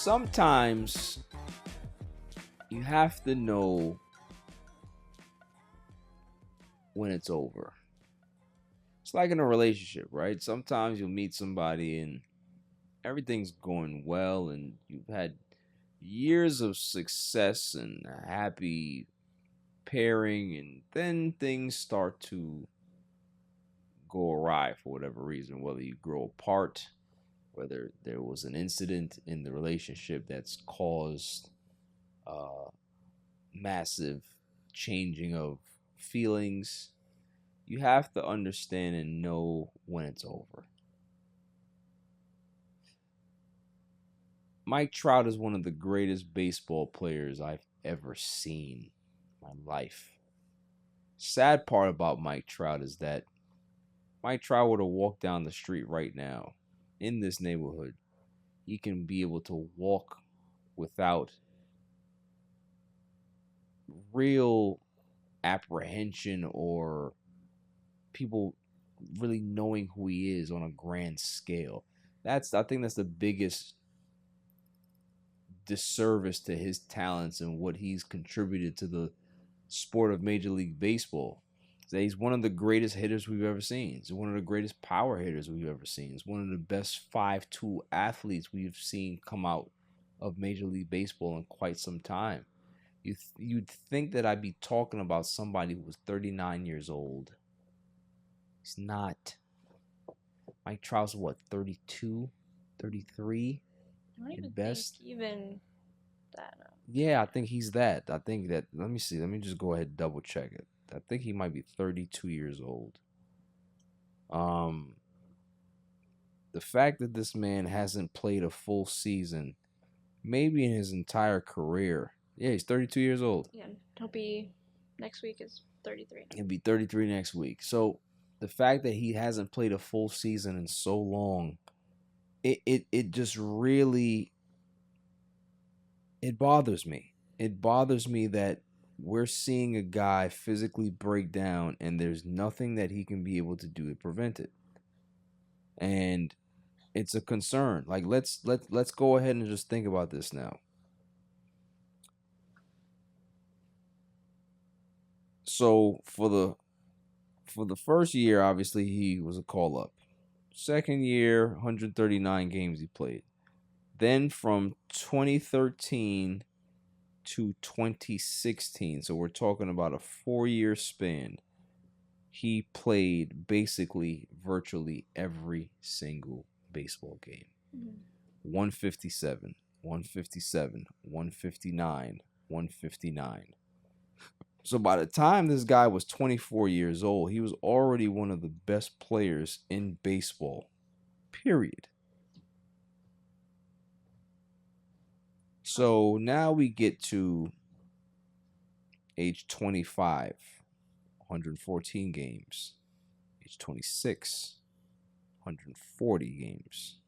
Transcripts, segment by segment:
sometimes you have to know when it's over. It's like in a relationship, right? Sometimes you'll meet somebody and everything's going well and you've had years of success and a happy pairing, and then things start to go awry for whatever reason, whether you grow apart, whether there was an incident in the relationship that's caused massive changing of feelings. You have to understand and know when it's over. Mike Trout is one of the greatest baseball players I've ever seen in my life. Sad part about Mike Trout is that Mike Trout would have walked down the street right now in this neighborhood. He can be able to walk without real apprehension or people really knowing who he is on a grand scale. I think that's the biggest disservice to his talents and what he's contributed to the sport of Major League Baseball. He's one of the greatest hitters we've ever seen. He's one of the greatest power hitters we've ever seen. He's one of the best 5'2" athletes we've seen come out of Major League Baseball in quite some time. You'd think that I'd be talking about somebody who was 39 years old. He's not. Mike Trout's what, 32, 33? I don't even best. think even that. Yeah, I think he's that. I think that, let me see. Let me just go ahead and double check it. I think he might be 32 years old. The fact that this man hasn't played a full season, maybe in his entire career. Yeah, he's 32 years old. Yeah, he'll be, next week is 33. He'll be 33 next week. So the fact that he hasn't played a full season in so long, it just really, it bothers me. It bothers me that we're seeing a guy physically break down and there's nothing that he can be able to do to prevent it. And it's a concern. Like, let's go ahead and just think about this now. So for the first year, obviously he was a call up. Second year, 139 games he played. Then from 2013 to 2016, so we're talking about a 4-year span, he played basically virtually every single baseball game. 157, 157, 159, 159. So by the time this guy was 24 years old, he was already one of the best players in baseball, period. So now we get to age 25, 114 games. Age 26, 140 games.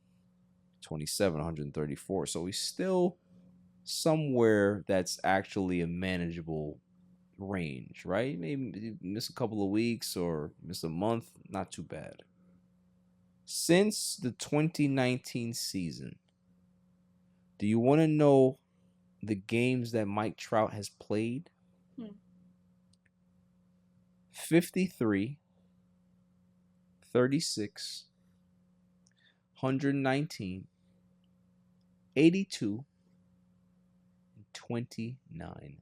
27, 134. So he's still somewhere that's actually a manageable range, right? Maybe miss a couple of weeks or miss a month, not too bad. Since the 2019 season, do you want to know the games that Mike Trout has played? 53, 36, 119, 82, and 29.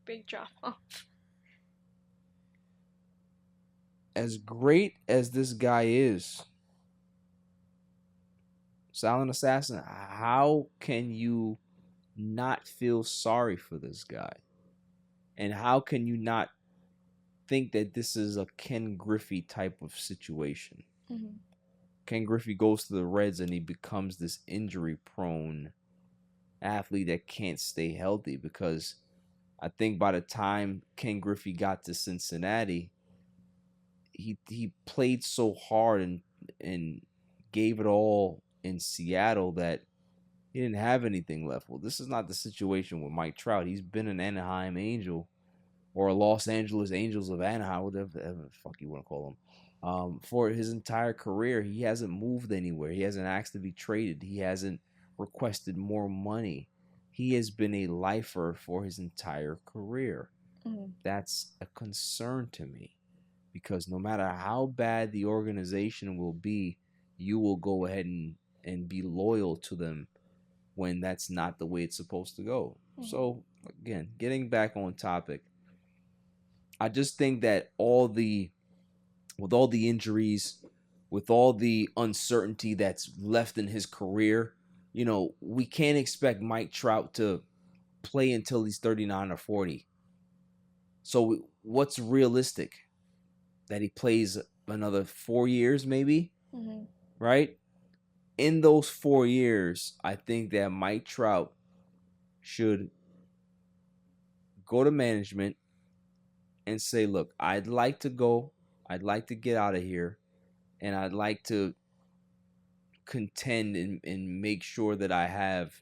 Big drop off. As great as this guy is, Silent Assassin, how can you not feel sorry for this guy? And how can you not think that this is a Ken Griffey type of situation? Ken Griffey goes to the Reds and he becomes this injury-prone athlete that can't stay healthy, because I think by the time Ken Griffey got to Cincinnati, he played so hard and gave it all in Seattle that he didn't have anything left. Well, this is not the situation with Mike Trout. He's been an Anaheim Angel or a Los Angeles Angels of Anaheim, whatever the fuck you want to call them. For his entire career, he hasn't moved anywhere. He hasn't asked to be traded. He hasn't requested more money. He has been a lifer for his entire career. That's a concern to me, because no matter how bad the organization will be, you will go ahead and be loyal to them when that's not the way it's supposed to go. So again, getting back on topic, I just think that with all the injuries, with all the uncertainty that's left in his career, we can't expect Mike Trout to play until he's 39 or 40. So what's realistic? That he plays another 4 years, maybe, right? In those 4 years, I think that Mike Trout should go to management and say, look, I'd like to go. I'd like to get out of here. And I'd like to contend and make sure that I have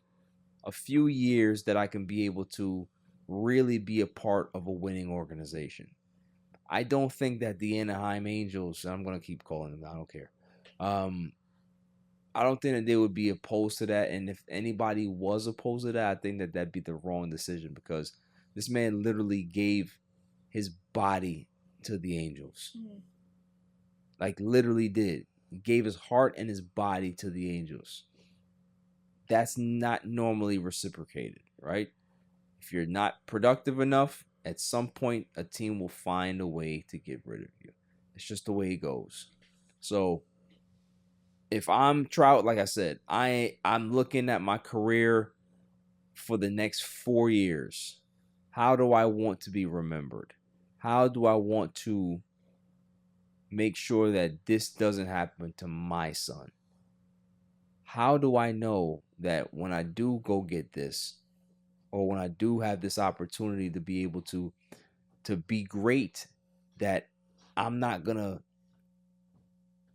a few years that I can be able to really be a part of a winning organization. I don't think that the Anaheim Angels, I'm going to keep calling them, I don't care. I don't think that they would be opposed to that. And if anybody was opposed to that, I think that that'd be the wrong decision, because this man literally gave his body to the Angels. Like, literally did. He gave his heart and his body to the Angels. That's not normally reciprocated, right? If you're not productive enough, at some point a team will find a way to get rid of you. It's just the way it goes. So if I'm Trout, like I said, I'm looking at my career for the next 4 years. How do I want to be remembered? How do I want to make sure that this doesn't happen to my son? How do I know that when I do go get this, or when I do have this opportunity to be able to be great, that I'm not gonna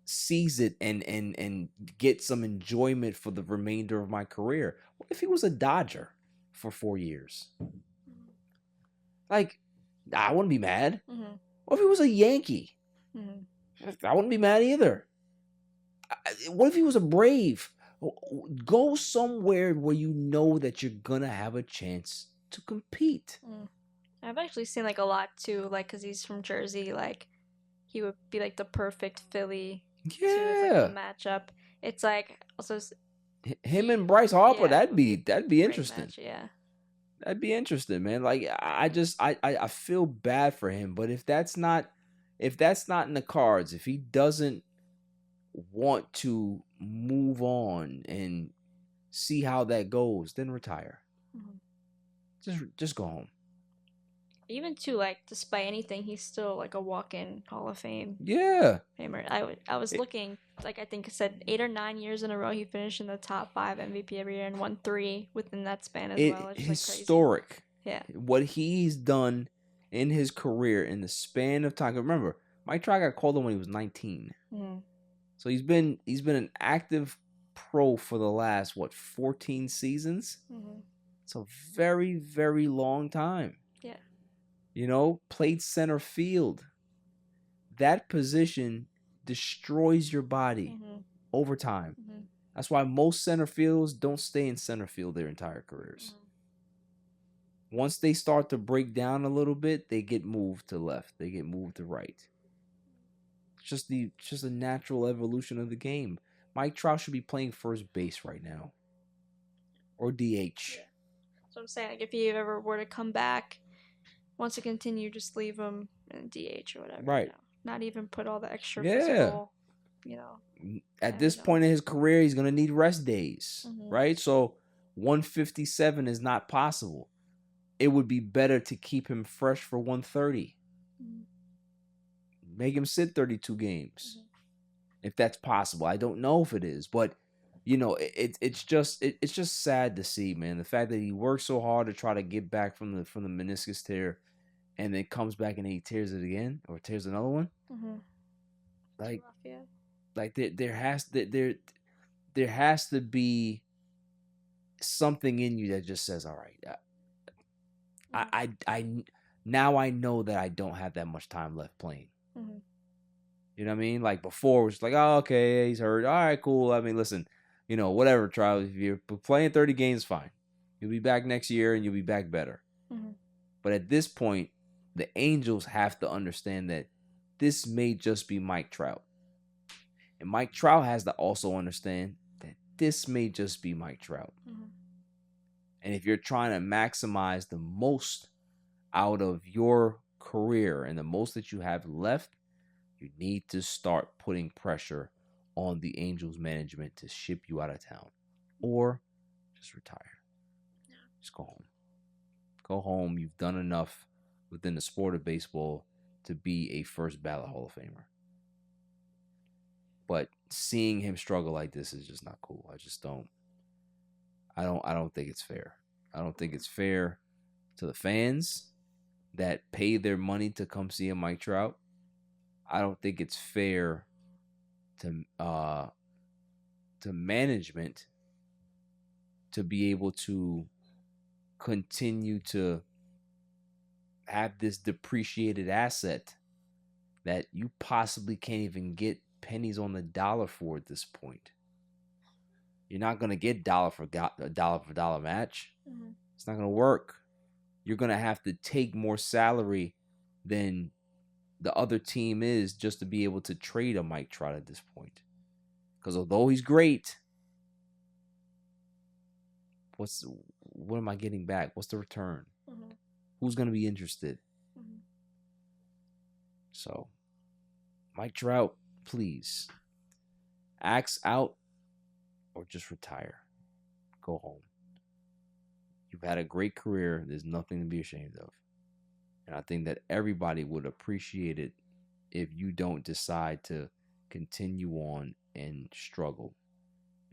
seize it and get some enjoyment for the remainder of my career? What if he was a Dodger for 4 years? Like, I wouldn't be mad. What if he was a Yankee? I wouldn't be mad either. What if he was a Brave? Go somewhere where you know that you're gonna have a chance to compete. I've actually seen like a lot too, like because he's from Jersey, like he would be like the perfect Philly too, as, like, the matchup. It's like also him and Bryce Harper. Yeah, that'd be great interesting. match, yeah. That'd be interesting, man. Like, I feel bad for him, but if that's not in the cards, if he doesn't want to move on and see how that goes, then retire. Just go home. Even too, like, despite anything, he's still like a walk-in Hall of Fame. Yeah. Famer. I was looking, like, I think it said 8 or 9 years in a row he finished in the top 5 MVP every year and won 3 within that span as well. It's historic. Like, crazy. Yeah. What he's done in his career in the span of time. Remember, Mike Trout got called in when he was 19. So he's been an active pro for the last 14 seasons. It's a very, very long time. Yeah. Played center field. That position destroys your body over time. That's why most center fielders don't stay in center field their entire careers. Once they start to break down a little bit, they get moved to left. They get moved to right. It's just a natural evolution of the game. Mike Trout should be playing first base right now, or DH. Yeah. So I'm saying, like, if he ever were to come back, wants to continue, just leave him in DH or whatever. Right. Not even put all the extra physical, At this point in his career, he's going to need rest days, right? So 157 is not possible. It would be better to keep him fresh for 130. Make him sit 32 games. If that's possible. I don't know if it is, but it's just sad to see, man. The fact that he worked so hard to try to get back from the meniscus tear, and then comes back and he tears it again, or tears another one. Like, rough, yeah. Like there has to be something in you that just says, all right, I now I know that I don't have that much time left playing. You know what I mean? Like before, it was like, oh, okay, he's hurt. All right, cool. I mean, listen, whatever, Trout. If you're playing 30 games, fine. You'll be back next year and you'll be back better. Mm-hmm. But at this point, the Angels have to understand that this may just be Mike Trout. And Mike Trout has to also understand that this may just be Mike Trout. Mm-hmm. And if you're trying to maximize the most out of your career and the most that you have left, you need to start putting pressure on the Angels management to ship you out of town. Or just retire. Yeah. Just go home. Go home. You've done enough within the sport of baseball to be a first ballot Hall of Famer. But seeing him struggle like this is just not cool. I don't think it's fair. I don't think it's fair to the fans that pay their money to come see a Mike Trout. I don't think it's fair to management to be able to continue to have this depreciated asset that you possibly can't even get pennies on the dollar for at this point. You're not going to get dollar for dollar match. Mm-hmm. It's not going to work. You're going to have to take more salary than the other team is just to be able to trade a Mike Trout at this point. Because although he's great, what am I getting back? What's the return? Mm-hmm. Who's going to be interested? Mm-hmm. So, Mike Trout, please, axe out or just retire. Go home. You've had a great career. There's nothing to be ashamed of. And I think that everybody would appreciate it if you don't decide to continue on and struggle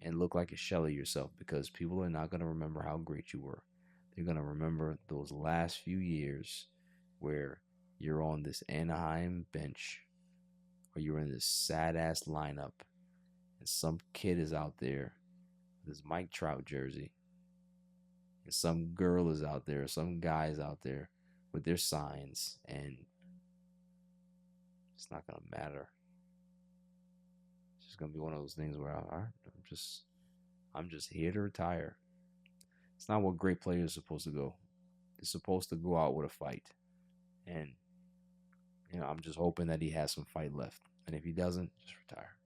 and look like a shell of yourself, because people are not going to remember how great you were. They're going to remember those last few years where you're on this Anaheim bench or you're in this sad-ass lineup and some kid is out there with his Mike Trout jersey and some girl is out there, some guy is out there with their signs, and it's not going to matter. It's just going to be one of those things where I'm just here to retire. It's not what great players are supposed to go. They're supposed to go out with a fight. And, I'm just hoping that he has some fight left. And if he doesn't, just retire.